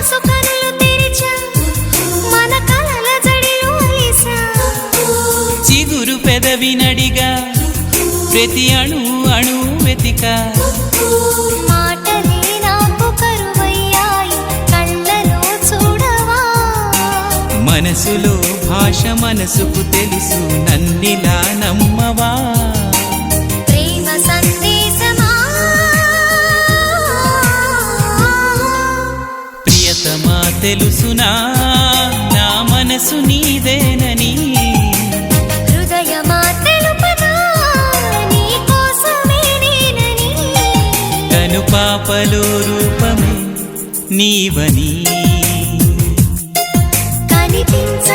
మనసు కనులు తెరిచా మన కలల జడిలో అలిసా చిగురు పెదవినడిగా ప్రతి అణు అణు వెతికా మాటలే నాకు కరువయ్యాయి కళ్ళలో చూడవా మనసులో భాష మనసుకు తెలుసు నన్నిలా నమ్మవా ప్రేమ సందేశమా ప్రియతమా తెలుసునా నా మనసు నీదేనని హృదయమా తెలుపనా నీ కోసమే నేనని కను పాపలో రూపమే నీవని కనిపించ